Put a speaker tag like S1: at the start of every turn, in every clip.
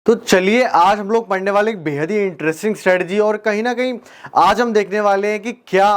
S1: तो चलिए आज हम लोग पढ़ने वाले एक बेहद ही इंटरेस्टिंग स्ट्रेटजी और कहीं ना कहीं आज हम देखने वाले हैं कि क्या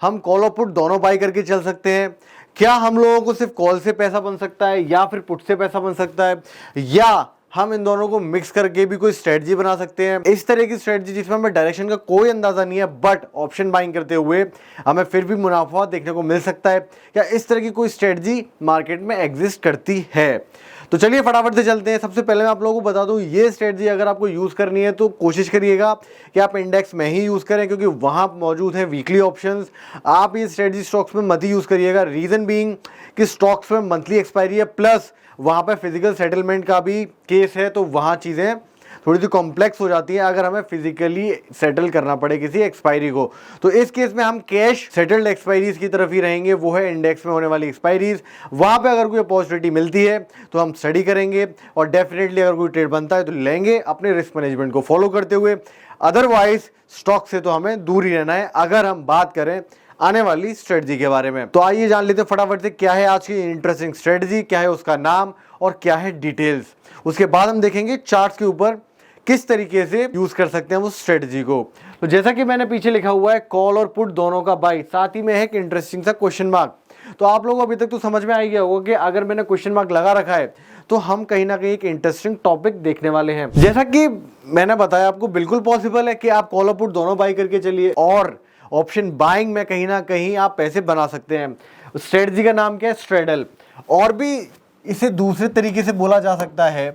S1: हम कॉल और पुट दोनों बाई करके चल सकते हैं। क्या हम लोगों को सिर्फ कॉल से पैसा बन सकता है या फिर पुट से पैसा बन सकता है, या हम इन दोनों को मिक्स करके भी कोई स्ट्रेटजी बना सकते हैं। इस तरह की स्ट्रेटजी जिसमें हमें डायरेक्शन का कोई अंदाजा नहीं है, बट ऑप्शन बाइंग करते हुए हमें फिर भी मुनाफा देखने को मिल सकता है। क्या इस तरह की कोई स्ट्रेटजी मार्केट में एग्जिस्ट करती है? तो चलिए फटाफट से चलते हैं। सबसे पहले मैं आप लोगों को बता दूं, ये स्ट्रेटजी अगर आपको यूज करनी है तो कोशिश करिएगा कि आप इंडेक्स में ही यूज करें, क्योंकि वहां मौजूद है वीकली ऑप्शंस। आप ये स्ट्रेटजी स्टॉक्स में मत ही यूज करिएगा। रीजन बीइंग कि स्टॉक्स में मंथली एक्सपायरी है, प्लस वहां पर फिजिकल सेटलमेंट का भी केस है, तो वहां चीजें थोड़ी सी कॉम्प्लेक्स हो जाती है अगर हमें फिजिकली सेटल करना पड़े किसी एक्सपायरी को। तो इस केस में हम कैश सेटल्ड एक्सपायरीज की तरफ ही रहेंगे, वो है इंडेक्स में होने वाली एक्सपायरीज। वहां पे अगर कोई अपॉर्चुनिटी मिलती है तो हम स्टडी करेंगे और डेफिनेटली अगर कोई ट्रेड बनता है तो लेंगे अपने रिस्क मैनेजमेंट को फॉलो करते हुए। अदरवाइज स्टॉक से तो हमें दूर ही रहना है अगर हम बात करें आने वाली स्ट्रेटजी के बारे में। तो आइए जान लेते हैं फटाफट से क्या है आज की इंटरेस्टिंग स्ट्रेटजी, क्या है उसका नाम और क्या है डिटेल्स। उसके बाद हम देखेंगे चार्ट्स के ऊपर किस तरीके से यूज कर सकते हैं वो स्ट्रेटजी को। तो जैसा कि मैंने पीछे लिखा हुआ है कॉल और पुट दोनों का बाई, साथ ही में है एक इंटरेस्टिंग सा क्वेश्चन मार्क। तो आप लोगों को अभी तक तो समझ में आ गया होगा कि अगर मैंने क्वेश्चन मार्क लगा रखा है तो हम कहीं ना कहीं एक इंटरेस्टिंग टॉपिक देखने वाले हैं। जैसा कि मैंने बताया आपको, बिल्कुल पॉसिबल है कि आप कॉल और पुट दोनों बाई करके चलिए और ऑप्शन बाइंग में कहीं ना कहीं आप पैसे बना सकते हैं। स्ट्रेटजी का नाम क्या है? स्ट्रेडल। और भी इसे दूसरे तरीके से बोला जा सकता है,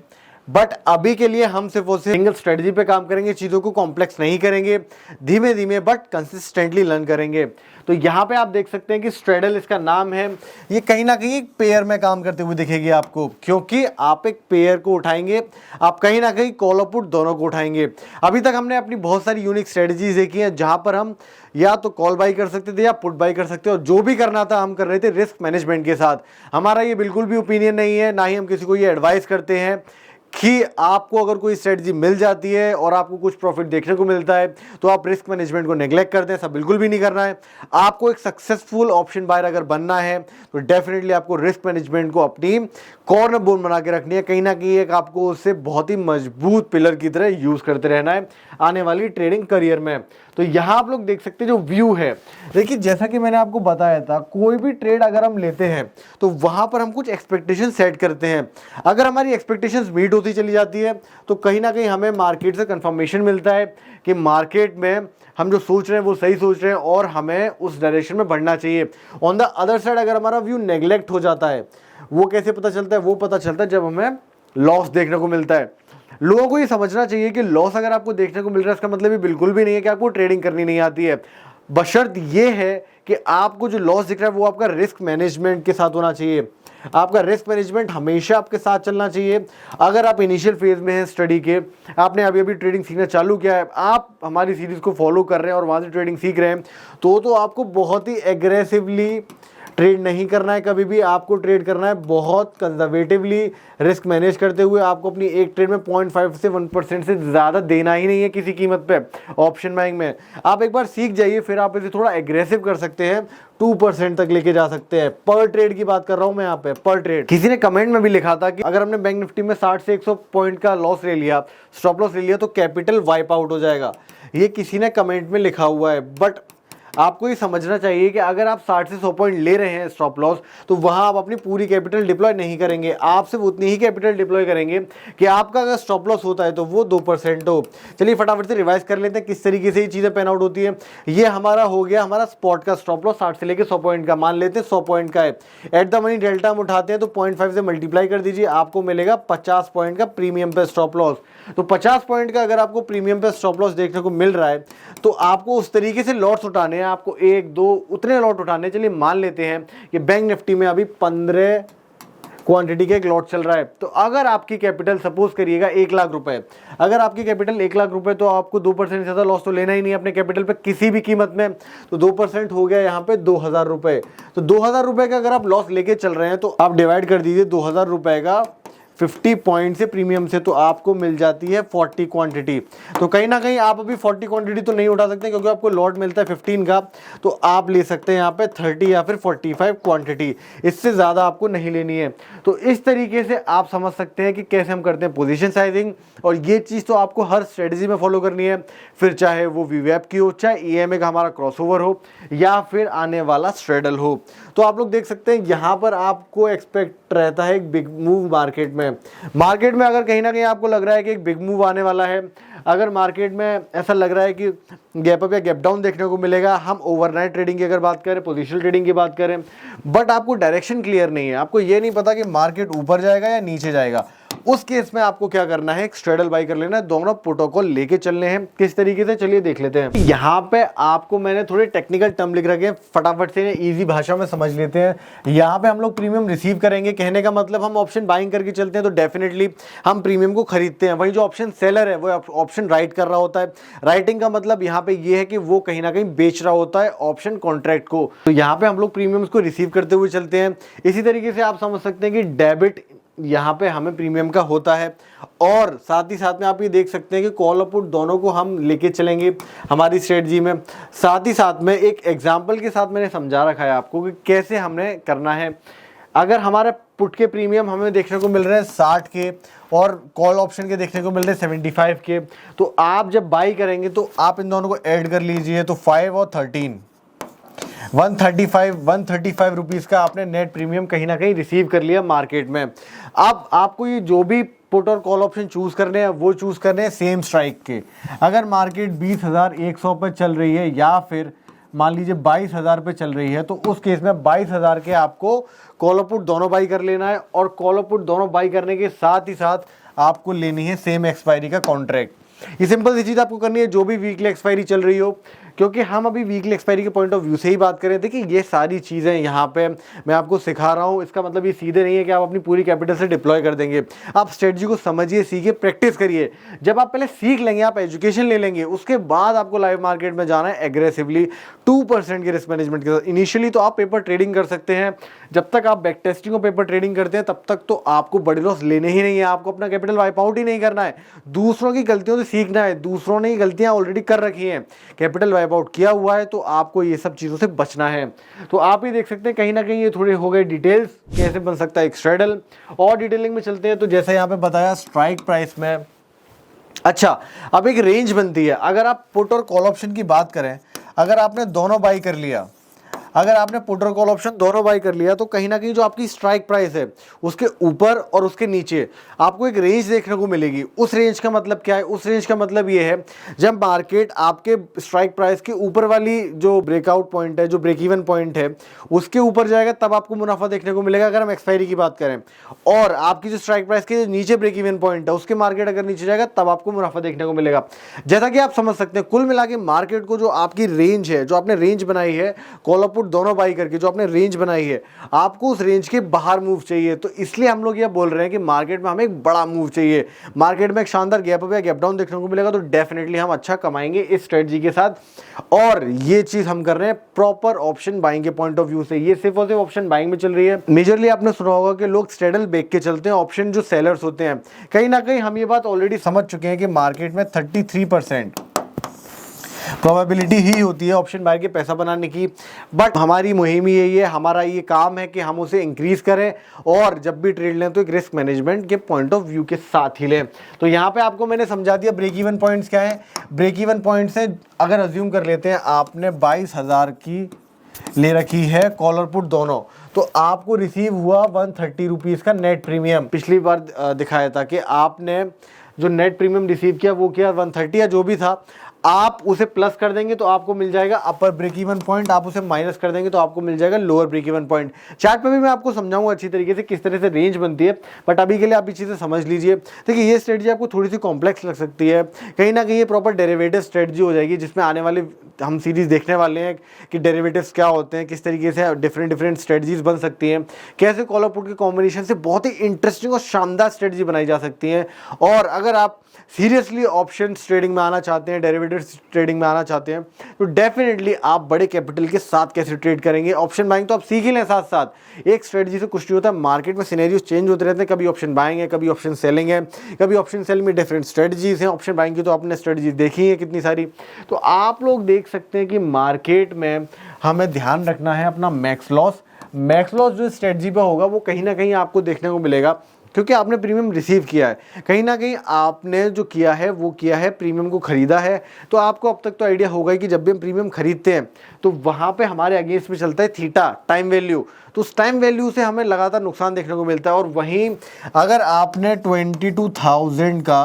S1: बट अभी के लिए हम सिर्फ और सिंगल स्ट्रेटजी पे काम करेंगे, चीज़ों को कॉम्प्लेक्स नहीं करेंगे, धीमे धीमे बट कंसिस्टेंटली लर्न करेंगे। तो यहाँ पे आप देख सकते हैं कि स्ट्रेडल इसका नाम है। ये कहीं ना कहीं एक पेयर में काम करते हुए दिखेगी आपको, क्योंकि आप एक पेयर को उठाएंगे, आप कहीं ना कहीं कॉल और पुट दोनों को उठाएंगे। अभी तक हमने अपनी बहुत सारी यूनिक स्ट्रेटजीज देखी हैं जहाँ पर हम या तो कॉल बाई कर सकते थे या पुट बाई कर सकते, और जो भी करना था हम कर रहे थे रिस्क मैनेजमेंट के साथ। हमारा ये बिल्कुल भी ओपिनियन नहीं है, ना ही हम किसी को ये एडवाइस करते हैं कि आपको अगर कोई स्ट्रेटजी मिल जाती है और आपको कुछ प्रॉफिट देखने को मिलता है तो आप रिस्क मैनेजमेंट को नेग्लेक्ट करते हैं। सब बिल्कुल भी नहीं करना है। आपको एक सक्सेसफुल ऑप्शन बायर अगर बनना है तो डेफिनेटली आपको रिस्क मैनेजमेंट को अपनी कॉर्नर बोन बना के रखनी है। कहीं ना कहीं एक आपको उससे बहुत ही मजबूत पिलर की तरह यूज करते रहना है आने वाली ट्रेडिंग करियर में। तो यहाँ आप लोग देख सकते हैं जो व्यू है। देखिए जैसा कि मैंने आपको बताया था, कोई भी ट्रेड अगर हम लेते हैं तो वहां पर हम कुछ एक्सपेक्टेशन सेट करते हैं। अगर हमारी एक्सपेक्टेशंस मीट होती चली जाती है तो कहीं ना कहीं हमें मार्केट से कंफर्मेशन मिलता है कि मार्केट में हम जो सोच रहे हैं वो सही सोच रहे हैं और हमें उस डायरेक्शन में बढ़ना चाहिए। ऑन द अदर साइड अगर हमारा व्यू नेग्लेक्ट हो जाता है, वो कैसे पता चलता है? वो पता चलता है जब हमें लॉस देखने को मिलता है। लोगों को ये समझना चाहिए कि लॉस अगर आपको देखने को मिल रहा है इसका मतलब ये बिल्कुल भी नहीं है कि आपको ट्रेडिंग करनी नहीं आती है। बशर्त ये है कि आपको जो लॉस दिख रहा है वो आपका रिस्क मैनेजमेंट के साथ होना चाहिए। आपका रिस्क मैनेजमेंट हमेशा आपके साथ चलना चाहिए। अगर आप इनिशियल फेज में हैं स्टडी के, आपने अभी अभी ट्रेडिंग सीखना चालू किया है, आप हमारी सीरीज को फॉलो कर रहे हैं और वहाँ से ट्रेडिंग सीख रहे हैं, तो आपको बहुत ही एग्रेसिवली ट्रेड नहीं करना है। कभी भी आपको ट्रेड करना है बहुत कंजर्वेटिवली, रिस्क मैनेज करते हुए। आपको अपनी एक ट्रेड में 0.5 से 1% से ज़्यादा देना ही नहीं है किसी कीमत पे। ऑप्शन बाइंग में आप एक बार सीख जाइए, फिर आप इसे थोड़ा एग्रेसिव कर सकते हैं, 2% तक लेके जा सकते हैं। पर ट्रेड की बात कर रहा हूं मैं यहाँ पे, पर ट्रेड। किसी ने कमेंट में भी लिखा था कि अगर हमने बैंक निफ्टी में 60 से 100 पॉइंट का लॉस ले लिया, स्टॉप लॉस ले लिया, तो कैपिटल वाइप आउट हो जाएगा। ये किसी ने कमेंट में लिखा हुआ है, बट आपको ये समझना चाहिए कि अगर आप 60 से 100 पॉइंट ले रहे हैं स्टॉप लॉस, तो वहां आप अपनी पूरी कैपिटल डिप्लॉय नहीं करेंगे। आप सिर्फ उतनी ही कैपिटल डिप्लॉय करेंगे कि आपका अगर स्टॉप लॉस होता है तो वो 2% हो। चलिए फटाफट से रिवाइज कर लेते हैं किस तरीके से ये चीज़ें पैन आउट होती है। ये हमारा हो गया हमारा स्पॉट का स्टॉप लॉस 60 से लेकर 100 पॉइंट का। मान लेते हैं 100 पॉइंट का है। एट द मनी डेल्टा हम उठाते हैं तो 0.5 से मल्टीप्लाई कर दीजिए, आपको मिलेगा 50 पॉइंट का प्रीमियम पे स्टॉप लॉस। तो 50 पॉइंट का अगर आपको प्रीमियम पे स्टॉप लॉस देखने को मिल रहा है तो आपको उस तरीके से लॉट्स उठाने हैं, आपको 1 2 उतने लॉट उठाने। चलिए मान लेते हैं कि बैंक निफ्टी में अभी 15 क्वांटिटी का एक लॉट चल रहा है। तो अगर आपकी कैपिटल सपोज करिएगा 1 लाख रुपए, अगर आपकी कैपिटल 1 लाख रुपए, तो आपको 2% से ज़्यादा लॉस तो लेना ही नहीं अपने कैपिटल पे किसी भी कीमत में। तो 2% हो गया यहाँ पे 2000 रुपए। तो 2000 रुपए का अगर आप लॉस लेके चल रहे हैं तो आप डिवाइड कर दीजिए 2000 रुपए का 50 पॉइंट से प्रीमियम से, तो आपको मिल जाती है 40 क्वांटिटी। तो कहीं ना कहीं आप अभी 40 क्वांटिटी तो नहीं उठा सकते क्योंकि आपको लॉट मिलता है 15 का, तो आप ले सकते हैं यहाँ पे 30 या फिर 45 क्वांटिटी, इससे ज़्यादा आपको नहीं लेनी है। तो इस तरीके से आप समझ सकते हैं कि कैसे हम करते हैं पोजीशन साइजिंग, और ये चीज़ तो आपको हर स्ट्रेटजी में फॉलो करनी है, फिर चाहे वो वीवैप की हो, चाहे ईएमए का हमारा क्रॉसओवर हो, या फिर आने वाला स्ट्रेडल हो। तो आप लोग देख सकते हैं यहाँ पर आपको एक्सपेक्ट रहता है एक बिग मूव मार्केट में। अगर कहीं ना कहीं आपको लग रहा है कि एक बिग मूव आने वाला है, अगर मार्केट में ऐसा लग रहा है कि गैप अप या गैप डाउन देखने को मिलेगा, हम ओवरनाइट ट्रेडिंग की अगर बात करें, पोजिशनल ट्रेडिंग की बात करें, बट आपको डायरेक्शन क्लियर नहीं है, आपको ये नहीं पता कि मार्केट ऊपर जाएगा या नीचे जाएगा, उस केस में आपको क्या करना है, एक स्ट्रेडल बाई कर लेना है, दोनों प्रोटोकॉल लेके चलने हैं। किस तरीके से, चलिए देख लेते हैं। यहाँ पे आपको मैंने थोड़े टेक्निकल टर्म लिख रखे हैं, फटाफट से इजी भाषा में समझ लेते हैं। यहाँ पे हम लोग प्रीमियम रिसीव करेंगे, कहने का मतलब हम ऑप्शन बाइंग करके चलते हैं तो डेफिनेटली हम प्रीमियम को खरीदते हैं। वही जो ऑप्शन सेलर है वो ऑप्शन राइट कर रहा होता है। राइटिंग का मतलब यहाँ पे ये है कि वो कहीं ना कहीं बेच रहा होता है ऑप्शन कॉन्ट्रैक्ट को, तो यहाँ पे हम लोग प्रीमियम्स को रिसीव करते हुए चलते हैं। इसी तरीके से आप समझ सकते हैं कि डेबिट यहाँ पे हमें प्रीमियम का होता है, और साथ ही साथ में आप ये देख सकते हैं कि कॉल और पुट दोनों को हम लेके चलेंगे हमारी स्ट्रेटजी में। साथ ही साथ में एक एग्जांपल के साथ मैंने समझा रखा है आपको कि कैसे हमने करना है। अगर हमारे पुट के प्रीमियम हमें देखने को मिल रहे हैं 60 के और कॉल ऑप्शन के देखने को मिल रहे हैं 75 के, तो आप जब बाई करेंगे तो आप इन दोनों को ऐड कर लीजिए, तो 5 और 13 135 रुपीज़ का आपने नेट प्रीमियम कहीं ना कहीं रिसीव कर लिया मार्केट में। अब आपको ये जो भी पुट और कॉल ऑप्शन चूज़ करने हैं वो चूज़ करने हैं सेम स्ट्राइक के। अगर मार्केट 20,100 पर चल रही है या फिर मान लीजिए 22,000 पे चल रही है, तो उस केस में 22,000 के आपको कॉल और पुट दोनों बाई कर लेना है, और कॉल और पुट दोनों बाई करने के साथ ही साथ आपको लेनी है सेम एक्सपायरी का कॉन्ट्रैक्ट। ये सिंपल सी चीज़ आपको करनी है जो भी वीकली एक्सपायरी चल रही हो, क्योंकि हम अभी वीकली एक्सपायरी के पॉइंट ऑफ व्यू से ही बात कर रहे थे कि ये सारी चीज़ें यहाँ पे मैं आपको सिखा रहा हूँ। इसका मतलब ये सीधे नहीं है कि आप अपनी पूरी कैपिटल से डिप्लॉय कर देंगे। आप स्ट्रेटजी को समझिए, सीखिए, प्रैक्टिस करिए। जब आप पहले सीख लेंगे, आप एजुकेशन ले लेंगे, उसके बाद आपको लाइव मार्केट में जाना है एग्रेसिवली 2% के रिस्क मैनेजमेंट के साथ। इनिशियली तो आप पेपर ट्रेडिंग कर सकते हैं, जब तक आप बैक टेस्टिंग और पेपर ट्रेडिंग करते हैं तब तक तो आपको बड़े लॉस लेने ही नहीं है, आपको अपना कैपिटल वाइप आउट ही नहीं करना है, दूसरों की गलतियों से सीखना है। दूसरों ने गलतियां ऑलरेडी कर रखी हैं, कैपिटल वाइप आउट किया हुआ है, तो आपको ये सब चीज़ों से बचना है। तो आप ही देख सकते हैं कहीं ना कहीं ये थोड़े हो गए डिटेल्स कैसे बन सकता है एक स्ट्रेडल। और डिटेलिंग में चलते हैं, तो जैसे यहाँ पे बताया स्ट्राइक प्राइस में, अच्छा अब एक रेंज बनती है। अगर आप पुट और कॉल ऑप्शन की बात करें, अगर आपने दोनों बाई कर लिया, अगर आपने पुट और कॉल ऑप्शन दोनों बाई कर लिया, तो कहीं ना कहीं जो आपकी स्ट्राइक प्राइस है उसके ऊपर और उसके नीचे आपको एक रेंज देखने को मिलेगी। उस रेंज का मतलब क्या है? उस रेंज का मतलब ये है जब मार्केट आपके स्ट्राइक प्राइस के ऊपर वाली जो ब्रेकआउट पॉइंट है, जो ब्रेक इवन पॉइंट है, उसके ऊपर जाएगा तब आपको मुनाफा देखने को मिलेगा अगर हम एक्सपायरी की बात करें। और आपकी जो स्ट्राइक प्राइस के नीचे ब्रेक इवन पॉइंट है उसके मार्केट अगर नीचे जाएगा तब आपको मुनाफा देखने को मिलेगा। जैसा कि आप समझ सकते हैं, कुल मिला के मार्केट को जो आपकी रेंज है, जो आपने रेंज बनाई है कॉल और पुट दोनों बाई करके, जो आपने रेंज बनाई है, आपको उस रेंज के बाहर मूव चाहिए। तो इसलिए हम लोग ये बोल रहे हैं कि मार्केट में हमें एक बड़ा मूव चाहिए, मार्केट में एक शानदार गैप अप या गैप डाउन देखने को मिलेगा, तो डेफिनेटली हम अच्छा कमाएंगे इस स्ट्रेटजी के साथ। और ये चीज हम कर रहे हैं प्रॉपर ऑप्शन बाइंग के पॉइंट ऑफ व्यू से। ये सिर्फ और सिर्फ ऑप्शन बाइंग में चल रही है। मेजरली आपने सुना होगा कि लोग स्ट्रेडल बेच के चलते हैं, ऑप्शन जो सेलर्स होते हैं। कहीं ना कहीं हम ये बात ऑलरेडी समझ चुके हैं कि मार्केट में 33% प्रोबेबिलिटी ही होती है ऑप्शन बायर के पैसा बनाने की, बट हमारी मुहिम यही है, हमारा ये काम है कि हम उसे इंक्रीज करें, और जब भी ट्रेड लें तो एक रिस्क मैनेजमेंट के पॉइंट ऑफ व्यू के साथ ही लें। तो यहाँ पे आपको मैंने समझा दिया ब्रेक इवन पॉइंट्स क्या है। ब्रेक इवन पॉइंट्स है, अगर अज्यूम कर लेते हैं आपने 22,000 की ले रखी है कॉल और पुट दोनों, तो आपको रिसीव हुआ 130 रुपीज़ का नेट प्रीमियम। पिछली बार दिखाया था कि आपने जो नेट प्रीमियम रिसीव किया वो किया 130 या जो भी था, आप उसे प्लस कर देंगे तो आपको मिल जाएगा अपर ब्रेक इवन पॉइंट, आप उसे माइनस कर देंगे तो आपको मिल जाएगा lower break even point. Chart पे भी मैं आपको समझाऊंगा अच्छी तरीके से किस तरह से रेंज बनती है, बट अभी के लिए आप ये चीज़ें समझ लीजिए। देखिए ये स्ट्रेटजी आपको थोड़ी सी कॉम्प्लेक्स लग सकती है, कहीं ना कहीं ये प्रॉपर डेरिवेटिव स्ट्रेटजी हो जाएगी, जिसमें आने वाले हम सीरीज देखने वाले हैं कि डेरिवेटिव्स क्या होते हैं, किस तरीके से डिफरेंट स्ट्रेटजीज बन सकती हैं, कैसे कॉल और पुट के कॉम्बिनेशन से बहुत ही इंटरेस्टिंग और शानदार स्ट्रेटजी बनाई जा सकती है। और अगर अगर आप सीरियसली ऑप्शन ट्रेडिंग में आना चाहते हैं, डेरिवेटिव्स ट्रेडिंग में आना चाहते हैं, तो डेफिनेटली आप बड़े कैपिटल के साथ कैसे ट्रेड करेंगे। ऑप्शन बाइंग तो आप सीख ही लें, साथ साथ एक स्ट्रेटजी से कुछ नहीं होता है। मार्केट में सिनेरियोज चेंज होते रहते हैं, कभी ऑप्शन बाइंग है, कभी ऑप्शन सेलिंग है, कभी ऑप्शन सेल में डिफरेंट स्ट्रेटजीज हैं। ऑप्शन बाइंग की तो आपने स्ट्रेटजी देखी है कितनी सारी। तो आप लोग देख सकते हैं कि मार्केट में हमें ध्यान रखना है अपना मैक्स लॉस। मैक्स लॉस जो स्ट्रेटजी पे होगा वो कहीं ना कहीं आपको देखने को मिलेगा, क्योंकि आपने प्रीमियम रिसीव किया है, कहीं ना कहीं आपने जो किया है वो किया है, प्रीमियम को खरीदा है। तो आपको अब तक तो आइडिया होगा ही कि जब भी हम प्रीमियम खरीदते हैं तो वहाँ पे हमारे अगेंस्ट में चलता है थीटा, टाइम वैल्यू। तो उस टाइम वैल्यू से हमें लगातार नुकसान देखने को मिलता है। और वहीं अगर आपने 22,000 का,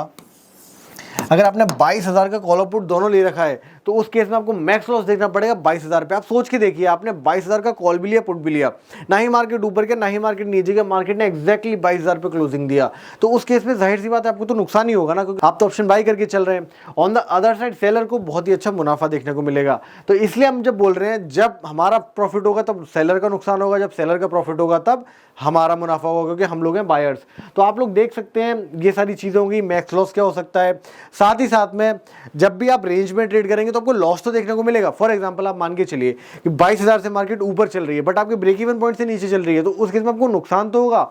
S1: अगर आपने 22,000 का कॉल पुट दोनों ले रखा है, तो उस केस में आपको मैक्स लॉस देखना पड़ेगा 22,000 पे। आप सोच के देखिए, आपने 22,000 का कॉल भी लिया, पुट भी लिया, ना ही मार्केट ऊपर के ना ही मार्केट नीचे के, मार्केट ने एग्जैक्टली 22,000 पे क्लोजिंग दिया। तो उस केस में जाहिर सी बात है आपको तो नुकसान ही होगा ना, क्योंकि आप तो ऑप्शन बाई करके चल रहे हैं। On the other side seller को बहुत ही अच्छा मुनाफा देखने को मिलेगा। तो इसलिए हम जब बोल रहे हैं जब हमारा प्रॉफिट होगा तब सेलर का नुकसान होगा, जब सेलर का प्रॉफिट होगा तब हमारा मुनाफा होगा, क्योंकि हम लोग हैं बायर्स। तो आप लोग देख सकते हैं ये सारी चीज़ें होंगी। मैक्स लॉस क्या हो सकता है, साथ ही साथ में जब भी आप रेंज में ट्रेड करेंगे तो आपको लॉस तो देखने को मिलेगा। फॉर एग्जांपल आप मान के चलिए कि 22,000 से मार्केट ऊपर चल रही है, बट आपके ब्रेक इवन पॉइंट से नीचे चल रही है, तो उस केस में आपको नुकसान तो होगा,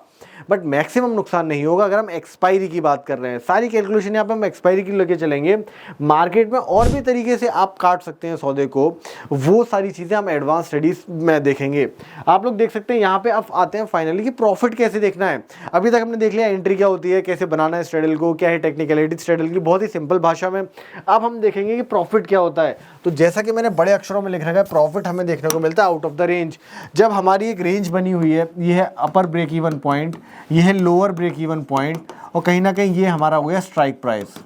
S1: बट मैक्सिमम नुकसान नहीं होगा। अगर हम एक्सपायरी की बात कर रहे हैं, सारी कैलकुलेशन यहाँ पे हम एक्सपायरी की लेके चलेंगे। मार्केट में और भी तरीके से आप काट सकते हैं सौदे को, वो सारी चीज़ें हम एडवांस स्टडीज में देखेंगे। आप लोग देख सकते हैं यहाँ पे अब आते हैं फाइनली कि प्रॉफिट कैसे देखना है। अभी तक हमने देख लिया एंट्री क्या होती है, कैसे बनाना है स्ट्रेडल को, क्या है टेक्निकलिटी स्ट्रेडल की, बहुत ही सिंपल भाषा में। अब हम देखेंगे कि प्रॉफिट क्या होता है। तो जैसा कि मैंने बड़े अक्षरों में लिख रखा है, प्रॉफिट हमें देखने को मिलता है आउट ऑफ द रेंज। जब हमारी एक रेंज बनी हुई है, ये है अपर ब्रेक इवन पॉइंट, ये है लोअर ब्रेक इवन पॉइंट, और कहीं ना कहीं ये हमारा हो गया स्ट्राइक प्राइस।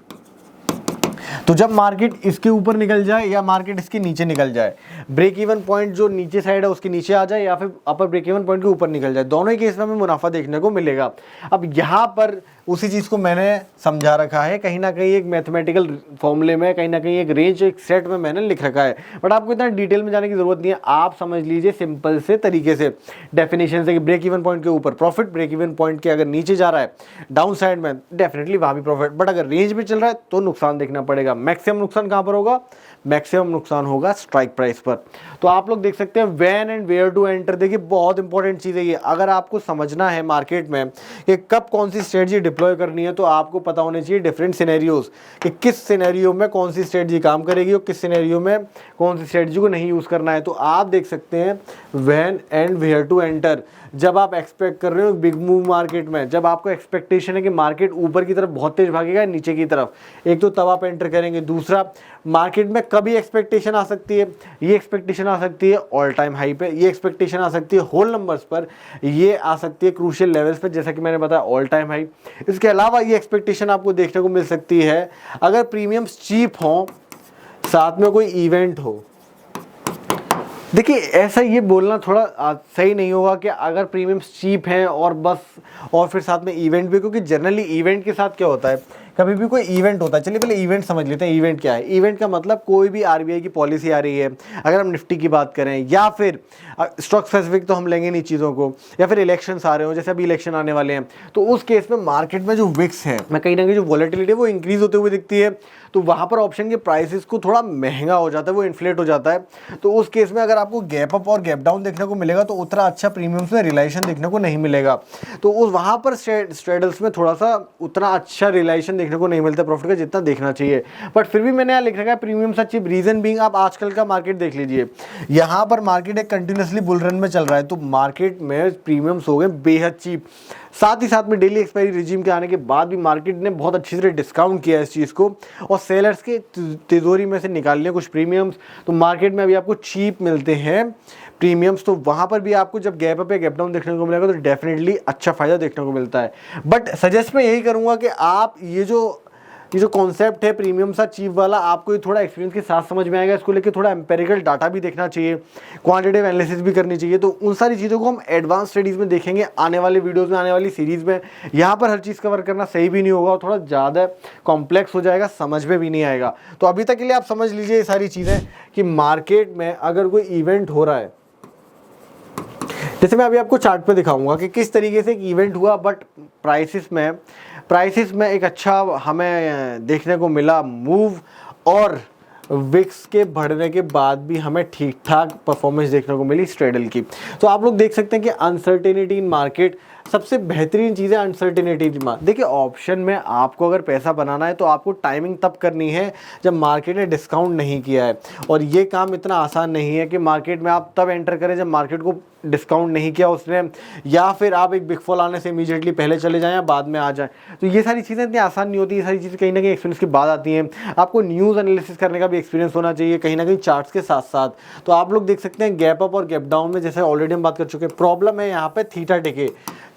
S1: तो जब मार्केट इसके ऊपर निकल जाए या मार्केट इसके नीचे निकल जाए, ब्रेक इवन पॉइंट जो नीचे साइड है उसके नीचे आ जाए या फिर अपर ब्रेक इवन पॉइंट के ऊपर निकल जाए, दोनों ही केस में हमें मुनाफा देखने को मिलेगा। अब यहाँ पर उसी चीज़ को मैंने समझा रखा है, कहीं ना कहीं एक मैथमेटिकल फॉर्मूले में, कहीं ना कहीं एक रेंज, एक सेट में मैंने लिख रखा है। बट आपको इतना डिटेल में जाने की जरूरत नहीं है, आप समझ लीजिए सिंपल से तरीके से डेफिनेशन से कि ब्रेक इवन पॉइंट के ऊपर प्रॉफिट, ब्रेक इवन पॉइंट के अगर नीचे जा रहा है डाउन साइड में, डेफिनेटली वहाँ भी प्रॉफिट, बट अगर रेंज में चल रहा है तो नुकसान देखना पड़ेगा। मैक्सिमम नुकसान कहाँ पर होगा, मैक्सिमम नुकसान होगा स्ट्राइक प्राइस पर। तो आप लोग देख सकते हैं when and where to enter, देखिए बहुत इंपॉर्टेंट चीज़ है ये। अगर आपको समझना है मार्केट में कि कब कौन सी स्ट्रेटजी डिप्लॉय करनी है, तो आपको पता होने चाहिए डिफरेंट सिनेरियोज कि किस सिनेरियो में कौन सी स्ट्रेटजी काम करेगी और किस सिनेरियो में कौन सी स्ट्रेटजी को नहीं यूज़ करना है। तो आप देख सकते हैं when and where to enter. जब आप एक्सपेक्ट कर रहे हो बिग मूव मार्केट में, जब आपको एक्सपेक्टेशन है कि मार्केट ऊपर की तरफ बहुत तेज भागेगा नीचे की तरफ, एक तो तब आप एंटर करेंगे। दूसरा, मार्केट में कभी एक्सपेक्टेशन आ सकती है, ये एक्सपेक्टेशन आ सकती है ऑल टाइम हाई पे, ये एक्सपेक्टेशन आ सकती है होल नंबर्स पर, ये आ सकती है क्रूशियल लेवल्स पे, जैसा कि मैंने बताया ऑल टाइम हाई। इसके अलावा ये एक्सपेक्टेशन आपको देखने को मिल सकती है अगर प्रीमियम्स चीप हों, साथ में कोई इवेंट हो। देखिए ऐसा ये बोलना थोड़ा सही नहीं होगा कि अगर प्रीमियम्स चीप हैं और बस, और फिर साथ में इवेंट भी, क्योंकि जनरली इवेंट के साथ क्या होता है, कभी भी कोई इवेंट होता है। चलिए पहले इवेंट समझ लेते हैं, इवेंट क्या है। इवेंट का मतलब कोई भी आरबीआई की पॉलिसी आ रही है, अगर हम निफ्टी की बात करें, या फिर स्टॉक स्पेसिफिक तो हम लेंगे नहीं चीज़ों को, या फिर इलेक्शंस आ रहे हो, जैसे अभी इलेक्शन आने वाले हैं, तो उस केस में मार्केट में जो विक्स है, मैं कहीं ना कहीं जो वॉलेटिलिटी है वो इंक्रीज होते हुए दिखती है, तो वहाँ पर ऑप्शन के प्राइसेस को थोड़ा महंगा हो जाता है, वो इन्फ्लेट हो जाता है। तो उस केस में अगर आपको गैप अप और गैप डाउन देखने को मिलेगा तो उतना अच्छा प्रीमियम्स में रिलाइजेशन देखने को नहीं मिलेगा। तो उस वहाँ पर स्ट्रेडल्स में थोड़ा सा उतना अच्छा रिलाइजेशन देखने को नहीं मिलता प्रॉफिट का जितना देखना चाहिए। बट फिर भी मैंने यहाँ लिख रखा है प्रीमियम्स अचीव, रीजन बीइंग आप आजकल का मार्केट देख लीजिए, यहाँ पर मार्केट एक कंटिन्यूसली बुल रन में चल रहा है, तो मार्केट में प्रीमियम्स हो गए बेहद चीप। साथ ही साथ में डेली एक्सपायरी रिजीम के आने के बाद भी मार्केट ने बहुत अच्छी तरह डिस्काउंट किया है इस चीज़ को, और सेलर्स के तिजोरी में से निकाल लिया कुछ प्रीमियम्स, तो मार्केट में अभी आपको चीप मिलते हैं प्रीमियम्स। तो वहाँ पर भी आपको जब गैप अप या गैप डाउन देखने को मिलेगा तो डेफिनेटली अच्छा फायदा देखने को मिलता है। बट सजेस्ट मैं यही करूँगा कि आप ये जो कॉन्सेप्ट है प्रीमियम सा चीप वाला, आपको ये थोड़ा एक्सपीरियंस के साथ समझ में आएगा। इसको लेके थोड़ा एम्पेरिकल डाटा भी देखना चाहिए, क्वांटिटेटिव एनालिसिस भी करनी चाहिए। तो उन सारी चीज़ों को हम एडवांस स्टडीज़ में देखेंगे आने वाले वीडियोस में, आने वाली सीरीज़ में। यहाँ पर हर चीज़ कवर करना सही भी नहीं होगा और थोड़ा ज़्यादा कॉम्प्लेक्स हो जाएगा, समझ में भी नहीं आएगा। तो अभी तक के लिए आप समझ लीजिए ये सारी चीज़ें कि मार्केट में अगर कोई इवेंट हो रहा है, जैसे मैं अभी आपको चार्ट पे दिखाऊंगा कि किस तरीके से एक इवेंट हुआ बट प्राइसेस में प्राइसेस में एक अच्छा हमें देखने को मिला मूव, और विक्स के बढ़ने के बाद भी हमें ठीक ठाक परफॉर्मेंस देखने को मिली स्ट्रेडल की। तो आप लोग देख सकते हैं कि अनसर्टेनिटी इन मार्केट, सबसे बेहतरीन चीज़ है अनसर्टेनिटी। देखिए ऑप्शन में आपको अगर पैसा बनाना है तो आपको टाइमिंग तब करनी है जब मार्केट ने डिस्काउंट नहीं किया है, और ये काम इतना आसान नहीं है कि मार्केट में आप तब एंटर करें जब मार्केट को डिस्काउंट नहीं किया उसने, या फिर आप एक बिग फॉल आने से इमीडिएटली पहले चले जाएं या बाद में आ जाएं। तो ये सारी चीज़ें इतनी आसान नहीं होती, ये सारी चीज़ें कहीं ना कहीं एक्सपीरियंस की बात आती हैं। आपको न्यूज़ एनालिसिस करने का भी एक्सपीरियंस होना चाहिए कहीं ना कहीं चार्ट्स के साथ साथ। तो आप लोग देख सकते हैं गैप अप और गैप डाउन में, जैसे ऑलरेडी हम बात कर चुके हैं, प्रॉब्लम है यहाँ पे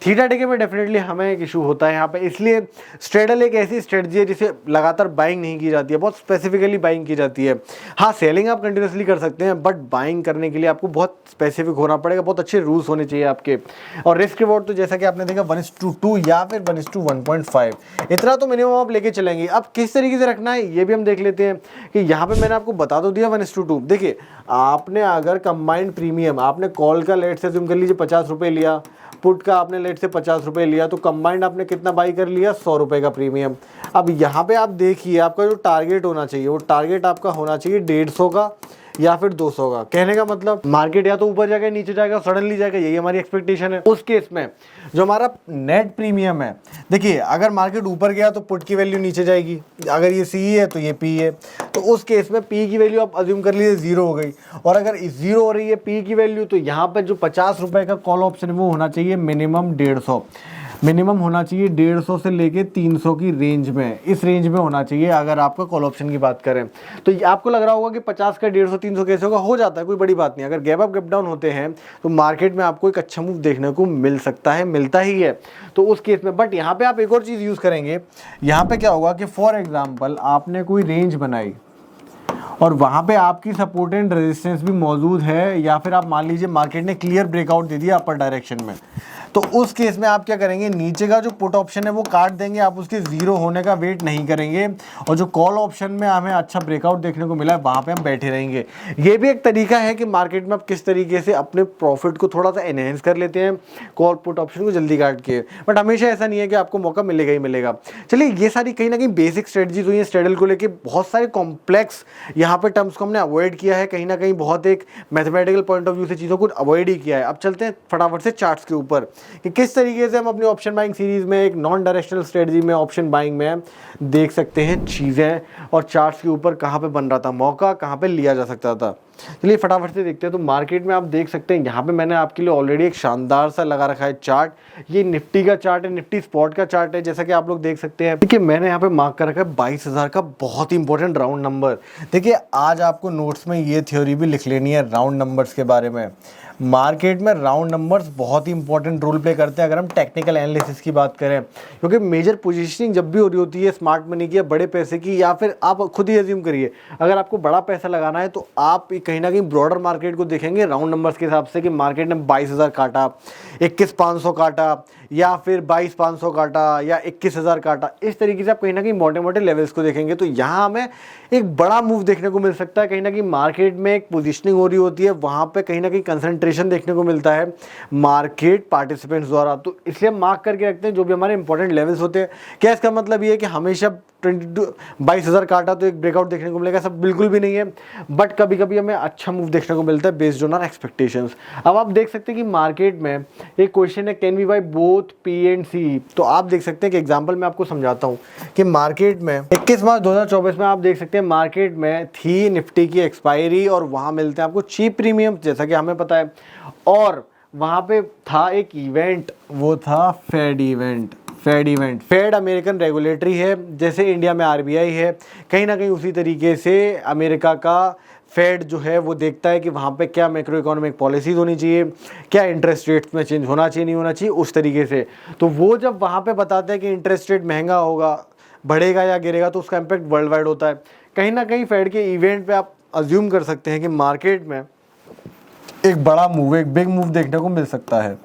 S1: थीटा टिके में डेफिनेटली हमें एक इशू होता है यहाँ पे। इसलिए स्ट्रेडल एक ऐसी स्ट्रेटजी है जिसे लगातार बाइंग नहीं की जाती है, बहुत स्पेसिफिकली बाइंग की जाती है। हाँ, सेलिंग आप कंटिन्यूसली कर सकते हैं, बट बाइंग करने के लिए आपको बहुत स्पेसिफिक होना पड़ेगा, बहुत अच्छे रूल्स होने चाहिए आपके। और रिस्क रिवॉर्ड तो जैसा कि आपने देखा 1:2 या फिर 1:1.5, इतना तो मिनिमम आप लेके चलेंगे। अब किस तरीके से रखना है ये भी हम देख लेते हैं कि यहाँ पे मैंने आपको बता तो दिया 1:2। देखिए आपने अगर कंबाइंड प्रीमियम, आपने कॉल का लेट से कह लीजिए 50 रुपये लिया, पुट का आपने लेट से 50 रुपये लिया, तो कंबाइंड आपने कितना बाई कर लिया, 100 रुपये का प्रीमियम। अब यहाँ पे आप देखिए आपका जो टारगेट होना चाहिए, वो टारगेट आपका होना चाहिए 150 का या फिर 200 का। कहने का मतलब मार्केट या तो ऊपर जाएगा नीचे जाएगा, सडनली जाएगा, यही हमारी एक्सपेक्टेशन है। उस केस में जो हमारा नेट प्रीमियम है, देखिए अगर मार्केट ऊपर गया तो पुट की वैल्यू नीचे जाएगी, अगर ये सी है तो ये पी है, तो उस केस में पी की वैल्यू आप अज्यूम कर लीजिए 0 हो गई। और अगर 0 हो रही है पी की वैल्यू, तो यहाँ पर जो 50 रुपये का कॉल ऑप्शन है वो होना चाहिए मिनिमम 150, मिनिमम होना चाहिए 150 से लेके 300 की रेंज में, इस रेंज में होना चाहिए अगर आपका कॉल ऑप्शन की बात करें। तो आपको लग रहा होगा कि 50 का 150 300 कैसे होगा, हो जाता है, कोई बड़ी बात नहीं। अगर गैप अप गैप डाउन होते हैं तो मार्केट में आपको एक अच्छा मूव देखने को मिल सकता है, मिलता ही है। तो उस केस में बट यहाँ पे आप एक और चीज़ यूज़ करेंगे, यहाँ पे क्या होगा कि फॉर एग्जाम्पल आपने कोई रेंज बनाई और वहाँ पे आपकी सपोर्ट एंड रेजिस्टेंस भी मौजूद है, या फिर आप मान लीजिए मार्केट ने क्लियर ब्रेकआउट दे दिया अपर डायरेक्शन में, तो उस केस में आप क्या करेंगे, नीचे का जो पुट ऑप्शन है वो काट देंगे, आप उसके 0 होने का वेट नहीं करेंगे, और जो कॉल ऑप्शन में हमें अच्छा ब्रेकआउट देखने को मिला है वहाँ पे हम बैठे रहेंगे। ये भी एक तरीका है कि मार्केट में आप किस तरीके से अपने प्रॉफिट को थोड़ा सा एनहेंस कर लेते हैं कॉल पुट ऑप्शन को जल्दी काट के, बट हमेशा ऐसा नहीं है कि आपको मौका मिलेगा ही मिलेगा। चलिए ये सारी कहीं ना कहीं बेसिक स्ट्रेटजीज हुई है स्ट्रेडल को लेके, बहुत सारे कॉम्प्लेक्स यहाँ पे टर्म्स को हमने अवॉइड किया है, कहीं ना कहीं बहुत एक मैथमेटिकल पॉइंट ऑफ व्यू से चीज़ों को अवॉइड ही किया है। अब चलते हैं फटाफट से चार्ट्स के ऊपर कि किस तरीके से हम अपनी ऑप्शन बाइंग सीरीज में एक नॉन डायरेक्शनल स्ट्रेटजी में ऑप्शन बाइंग में देख सकते हैं चीज़ें, और चार्ट्स के ऊपर कहाँ पे बन रहा था मौका, कहाँ पे लिया जा सकता था। चलिए फटाफट से देखते हैं। तो मार्केट में आप देख सकते हैं यहाँ पे मैंने आपके लिए ऑलरेडी एक शानदार सा लगा रखा है चार्ट, ये निफ्टी का चार्ट है, निफ्टी स्पॉट का चार्ट है, जैसा कि आप लोग देख सकते हैं। देखिए मैंने यहाँ पे मार्क कर रखा है 22,000 का बहुत ही इंपॉर्टेंट राउंड नंबर। देखिए आज आपको नोट्स में ये थ्योरी भी लिख लेनी है राउंड नंबर्स के बारे में। मार्केट में राउंड नंबर्स बहुत ही इंपॉर्टेंट रोल प्ले करते हैं अगर हम टेक्निकल एनालिसिस की बात करें, क्योंकि मेजर पोजीशनिंग जब भी हो रही होती है स्मार्ट मनी की या बड़े पैसे की, या फिर आप खुद ही अज्यूम करिए अगर आपको बड़ा पैसा लगाना है तो आप कहीं ना कहीं ब्रॉडर मार्केट को देखेंगे राउंड नंबर्स के हिसाब से कि मार्केट ने 22,000 काटा, 21,500 काटा, या फिर 22,500 काटा, या 21,000 काटा, इस तरीके से आप कहीं ना कहीं मोटे मोटे लेवल्स को देखेंगे। तो यहाँ हमें एक बड़ा मूव देखने को मिल सकता है, कहीं ना कहीं मार्केट में एक पोजीशनिंग हो रही होती है, वहाँ पे कहीं ना कहीं कंसंट्रेशन देखने को मिलता है मार्केट पार्टिसिपेंट्स द्वारा। तो इसलिए हम मार्क करके रखते हैं जो भी हमारे इंपॉर्टेंट लेवल्स होते हैं। क्या इसका मतलब ये है कि हमेशा 22,000 काटा तो एक ब्रेकआउट देखने को मिलेगा, सब बिल्कुल भी नहीं है, बट कभी कभी हमें अच्छा मूव देखने को मिलता है बेस्ड ऑन आवर एक्सपेक्टेशंस। अब आप देख सकते हैं कि मार्केट में एक क्वेश्चन है can we buy both P and C. तो आप देख सकते हैं कि एग्जांपल मैं आपको समझाता हूं कि मार्केट में 21 मार्च 2024 में आप देख सकते हैं मार्केट में थी निफ्टी की एक्सपायरी, और वहां मिलते हैं आपको चीप प्रीमियम जैसा कि हमें पता है, और वहां पे था एक इवेंट, वो था Fed event. Fed American regulatory है, जैसे इंडिया में आरबीआई है, कहीं ना कहीं उसी तरीके से अमेरिका का फेड जो है वो देखता है कि वहाँ पे क्या मैक्रो इकोनॉमिक पॉलिसीज होनी चाहिए, क्या इंटरेस्ट रेट्स में चेंज होना चाहिए नहीं होना चाहिए, उस तरीके से। तो वो जब वहाँ पे बताते हैं कि इंटरेस्ट रेट महंगा होगा, बढ़ेगा या गिरेगा, तो उसका इम्पैक्ट वर्ल्ड वाइड होता है। कहीं ना कहीं फेड के इवेंट पे आप अज्यूम कर सकते हैं कि मार्केट में एक बड़ा मूव, एक बिग मूव देखने को मिल सकता है।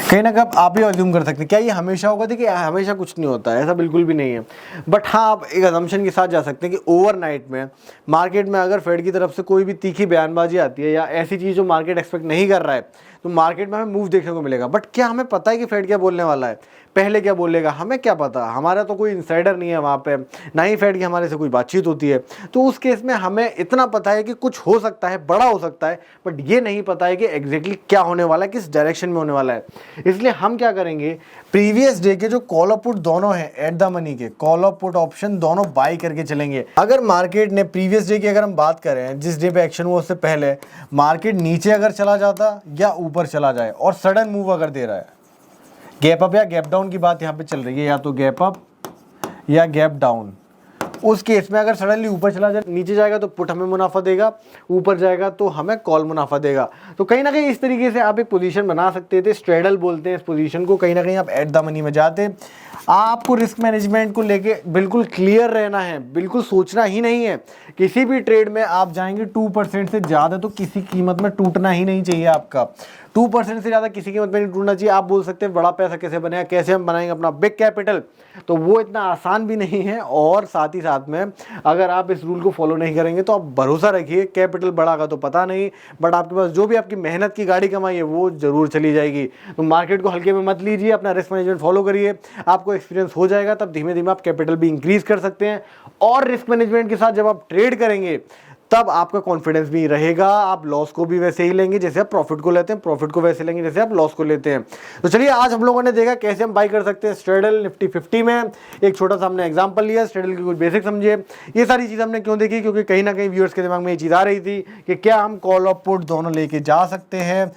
S1: कहीं ना कहीं आप ही अज्यूम कर सकते हैं क्या ये हमेशा होगा। देखिए हमेशा कुछ नहीं होता है, ऐसा बिल्कुल भी नहीं है, बट हाँ आप एक अजम्पशन के साथ जा सकते हैं कि ओवरनाइट में मार्केट में अगर फेड की तरफ से कोई भी तीखी बयानबाजी आती है या ऐसी चीज़ जो मार्केट एक्सपेक्ट नहीं कर रहा है, तो मार्केट में हमें मूव देखने को मिलेगा। बट क्या हमें पता है कि फेड क्या बोलने वाला है, पहले क्या बोलेगा, हमें क्या पता, हमारा तो कोई इनसाइडर नहीं है वहाँ पे, ना ही फेड की हमारे से कोई बातचीत होती है। तो उस केस में हमें इतना पता है कि कुछ हो सकता है, बड़ा हो सकता है, बट ये नहीं पता है कि एग्जैक्टली क्या होने वाला है, किस डायरेक्शन में होने वाला है। इसलिए हम क्या करेंगे, प्रीवियस डे के जो कॉल और पुट दोनों हैं एट द मनी के, कॉल और पुट ऑप्शन दोनों बाई करके चलेंगे। अगर मार्केट ने प्रीवियस डे की अगर हम बात करें, जिस डे पे एक्शन हुआ उससे पहले मार्केट नीचे अगर चला जाता या ऊपर चला जाए और सडन मूव अगर दे रहा है, गैप अप या गैप डाउन की बात यहाँ पे चल रही है, या तो गैप अप या गैप डाउन, उस केस में अगर सडनली ऊपर चला जाए, नीचे जाएगा तो पुट हमें मुनाफा देगा, ऊपर जाएगा तो हमें कॉल मुनाफा देगा। तो कहीं ना कहीं इस तरीके से आप एक पोजीशन बना सकते थे, स्ट्रेडल बोलते हैं इस पोजीशन को। कहीं ना कहीं आप एट द मनी में जाते, आपको रिस्क मैनेजमेंट को लेके बिल्कुल क्लियर रहना है, बिल्कुल सोचना ही नहीं है। किसी भी ट्रेड में आप जाएंगे 2% से ज़्यादा तो किसी कीमत में टूटना ही नहीं चाहिए आपका। 2% से ज़्यादा किसी कीमत में नहीं टूटना चाहिए। आप बोल सकते हैं बड़ा पैसा कैसे बनेगा, कैसे हम बनाएंगे अपना बिग कैपिटल, तो वो इतना आसान भी नहीं है। और साथ ही साथ में अगर आप इस रूल को फॉलो नहीं करेंगे तो आप भरोसा रखिए कैपिटल बढ़ागा तो पता नहीं, बट आपके पास जो भी आपकी मेहनत की गाड़ी कमाई है वो जरूर चली जाएगी। तो मार्केट को हल्के में मत लीजिए, अपना रिस्क मैनेजमेंट फॉलो करिए, आपको एक्सपीरियंस हो जाएगा, तब धीमे धीमे आप कैपिटल भी इंक्रीज कर सकते हैं। और रिस्क मैनेजमेंट के साथ जब आप ट्रेड करेंगे तब आपका कॉन्फिडेंस भी रहेगा, आप लॉस को भी वैसे ही लेंगे जैसे आप प्रॉफिट को लेते हैं, प्रॉफिट को वैसे लेंगे जैसे आप लॉस को लेते हैं। तो चलिए आज हम लोगों ने देखा कैसे हम बाई कर सकते हैं स्ट्रेडल निफ्टी 50 में। एक छोटा सा हमने एग्जांपल लिया, स्ट्रेडल की कुछ बेसिक समझे। ये सारी चीज़ हमने क्यों देखी, क्योंकि कहीं ना कहीं व्यूअर्स के दिमाग में ये चीज़ आ रही थी कि क्या हम कॉल और पुट दोनों लेके जा सकते हैं।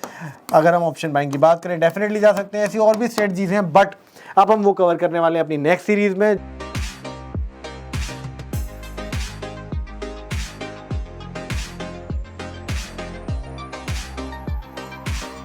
S1: अगर हम ऑप्शन बाइंग की बात करें डेफिनेटली जा सकते हैं, ऐसी और भी स्ट्रेटजीज हैं, बट अब हम वो कवर करने वाले हैं अपनी नेक्स्ट सीरीज में।